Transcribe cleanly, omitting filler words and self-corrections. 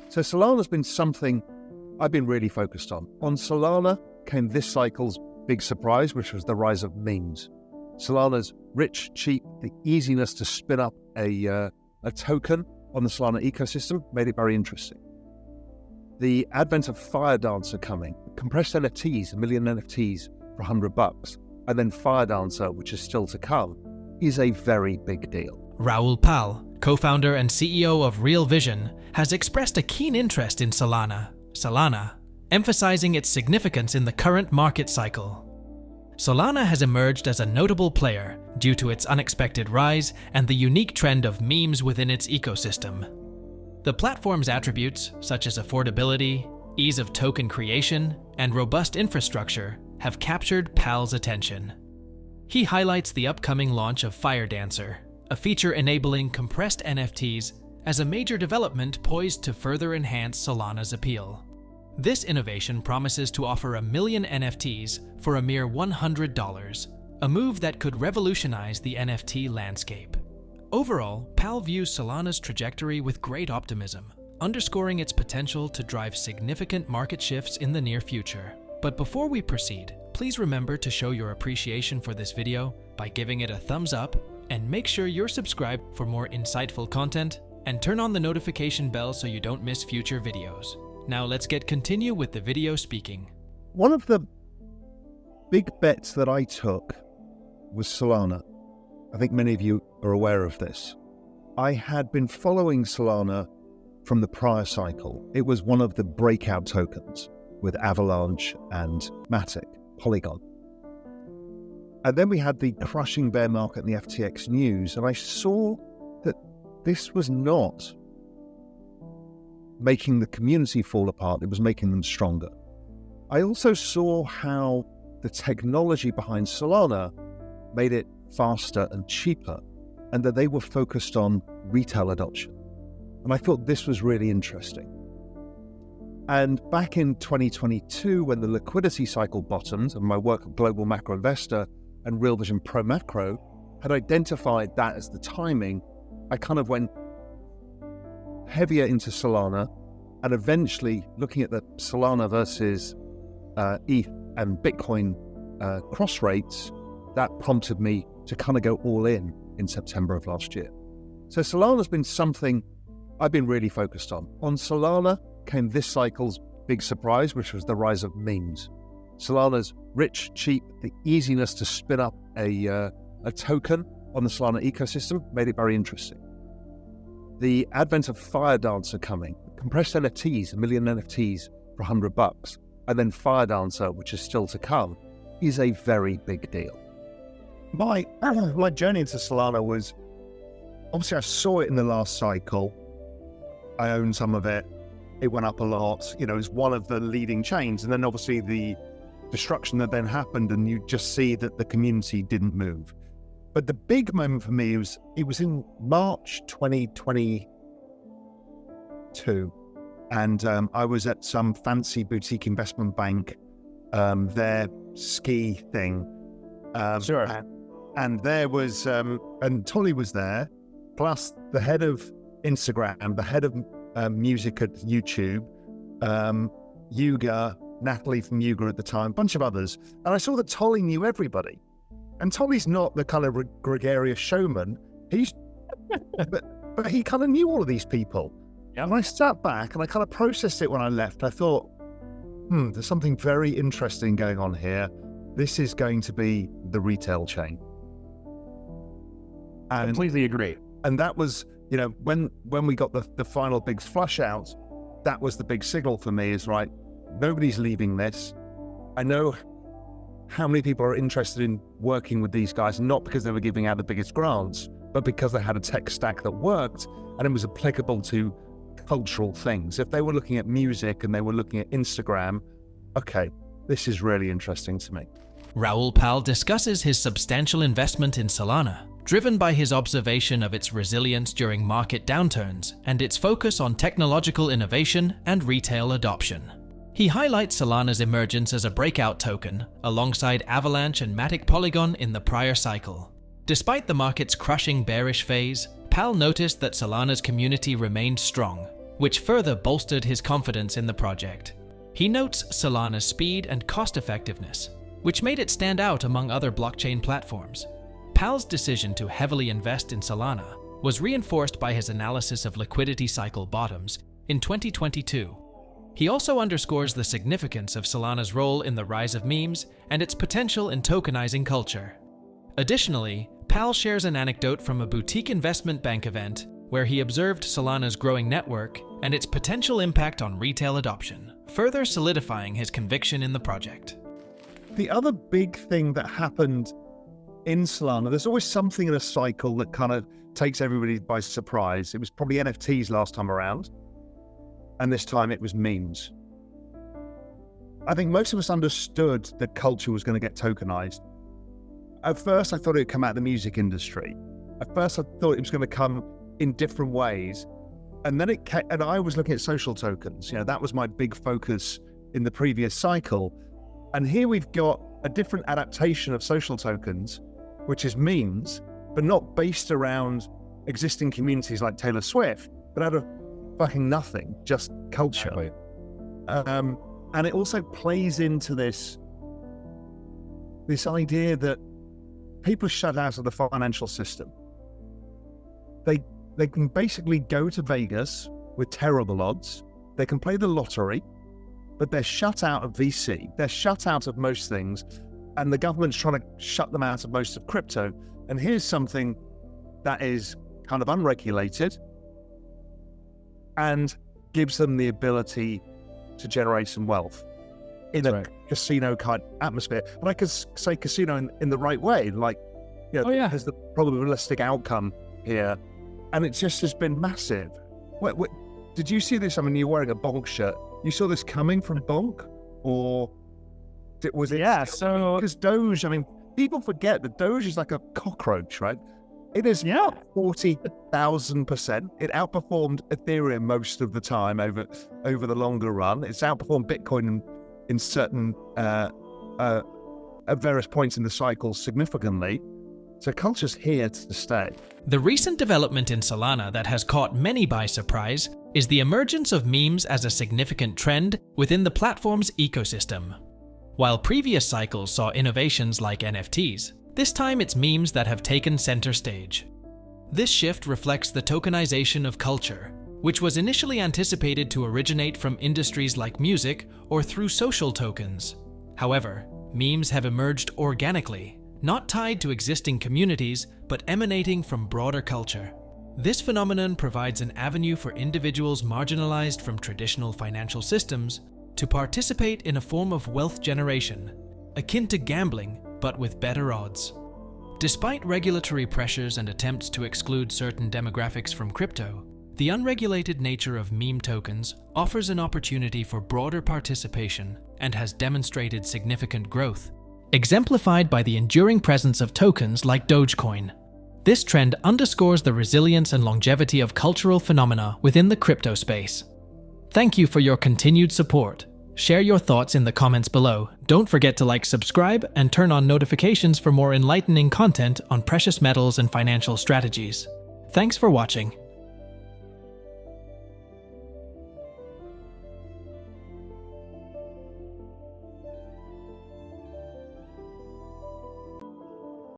So Solana's been something I've been really focused on. On Solana came this cycle's big surprise, which was the rise of memes. Solana's rich, cheap, the easiness to spin up a token on the Solana ecosystem made it very interesting. The advent of Fire Dancer coming, compressed NFTs, 1 million NFTs for $100, and then Fire Dancer, which is still to come, is a very big deal. Raoul Pal, co-founder and CEO of Real Vision, has expressed a keen interest in Solana, emphasizing its significance in the current market cycle. Solana has emerged as a notable player due to its unexpected rise and the unique trend of memes within its ecosystem. The platform's attributes, such as affordability, ease of token creation, and robust infrastructure, have captured Pal's attention. He highlights the upcoming launch of Fire Dancer, a feature enabling compressed NFTs, as a major development poised to further enhance Solana's appeal. This innovation promises to offer 1 million NFTs for a mere $100, a move that could revolutionize the NFT landscape. Overall, Pal views Solana's trajectory with great optimism, underscoring its potential to drive significant market shifts in the near future. But before we proceed, please remember to show your appreciation for this video by giving it a thumbs up, and make sure you're subscribed for more insightful content, and turn on the notification bell so you don't miss future videos. Now let's continue with the video speaking. One of the big bets that I took was Solana. I think many of you are aware of this. I had been following Solana from the prior cycle. It was one of the breakout tokens with Avalanche and Matic, Polygon. And then we had the crushing bear market in the FTX news, and I saw that this was not making the community fall apart, it was making them stronger. I also saw how the technology behind Solana made it faster and cheaper, and that they were focused on retail adoption. And I thought this was really interesting. And back in 2022, when the liquidity cycle bottomed, and my work at Global Macro Investor and Real Vision Pro Macro had identified that as the timing, I kind of went heavier into Solana, and eventually looking at the Solana versus ETH and Bitcoin cross rates, that prompted me to kind of go all in September of last year. So Solana's been something I've been really focused on. On Solana came this cycle's big surprise, which was the rise of memes. Solana's rich, cheap, the easiness to spin up a token on the Solana ecosystem made it very interesting. The advent of Fire Dancer coming, compressed NFTs, 1 million NFTs for $100, and then Fire Dancer, which is still to come, is a very big deal. My journey into Solana was, obviously I saw it in the last cycle. I owned some of it. It went up a lot. You know, it was one of the leading chains. And then obviously the destruction that then happened, and you just see that the community didn't move. But the big moment for me was, it was in March 2022. And I was at some fancy boutique investment bank, their ski thing. Sure. And there was, and Tolly was there, plus the head of Instagram, the head of music at YouTube, Yuga, Natalie from Yuga at the time, a bunch of others. And I saw that Tolly knew everybody. And Tolly's not the kind of gregarious showman. He's, but he kind of knew all of these people. Yeah. And I sat back and I kind of processed it when I left. I thought, there's something very interesting going on here. This is going to be the retail chain. And, Completely agree. And that was, you know, when we got the final big flush out, that was the big signal for me, is right, nobody's leaving this. I know how many people are interested in working with these guys, not because they were giving out the biggest grants, but because they had a tech stack that worked and it was applicable to cultural things. If they were looking at music and they were looking at Instagram, okay, this is really interesting to me. Raoul Pal discusses his substantial investment in Solana, driven by his observation of its resilience during market downturns and its focus on technological innovation and retail adoption. He highlights Solana's emergence as a breakout token alongside Avalanche and Matic Polygon in the prior cycle. Despite the market's crushing bearish phase, Pal noticed that Solana's community remained strong, which further bolstered his confidence in the project. He notes Solana's speed and cost-effectiveness, which made it stand out among other blockchain platforms. Pal's decision to heavily invest in Solana was reinforced by his analysis of liquidity cycle bottoms in 2022. He also underscores the significance of Solana's role in the rise of memes and its potential in tokenizing culture. Additionally, Pal shares an anecdote from a boutique investment bank event where he observed Solana's growing network and its potential impact on retail adoption, further solidifying his conviction in the project. The other big thing that happened in Solana, there's always something in a cycle that kind of takes everybody by surprise. It was probably NFTs last time around, and this time it was memes. I think most of us understood that culture was going to get tokenized. At first, I thought it would come out of the music industry. At first, I thought it was going to come in different ways. And then and I was looking at social tokens. That was my big focus in the previous cycle. And here we've got a different adaptation of social tokens, which is memes, but not based around existing communities like Taylor Swift, but out of fucking nothing, just culture. And it also plays into this idea that people shut out of the financial system. They can basically go to Vegas with terrible odds. They can play the lottery, but they're shut out of VC. They're shut out of most things, and the government's trying to shut them out of most of crypto. And here's something that is kind of unregulated and gives them the ability to generate some wealth in a casino kind of atmosphere. But I could say casino in the right way, like, there's the probabilistic outcome here. And it just has been massive. Did you see this? I mean, you're wearing a Bonk shirt. You saw this coming from Bonk? Or was it? Yeah, so... Because Doge, I mean, people forget that Doge is like a cockroach, right? It is 40,000%. It outperformed Ethereum most of the time over the longer run. It's outperformed Bitcoin in certain, at various points in the cycle significantly. So culture's here to stay. The recent development in Solana that has caught many by surprise is the emergence of memes as a significant trend within the platform's ecosystem. While previous cycles saw innovations like NFTs, this time it's memes that have taken center stage. This shift reflects the tokenization of culture, which was initially anticipated to originate from industries like music or through social tokens. However, memes have emerged organically, not tied to existing communities, but emanating from broader culture. This phenomenon provides an avenue for individuals marginalized from traditional financial systems to participate in a form of wealth generation, akin to gambling, but with better odds. Despite regulatory pressures and attempts to exclude certain demographics from crypto, the unregulated nature of meme tokens offers an opportunity for broader participation and has demonstrated significant growth, exemplified by the enduring presence of tokens like Dogecoin. This trend underscores the resilience and longevity of cultural phenomena within the crypto space. Thank you for your continued support. Share your thoughts in the comments below. Don't forget to like, subscribe, and turn on notifications for more enlightening content on precious metals and financial strategies. Thanks for watching.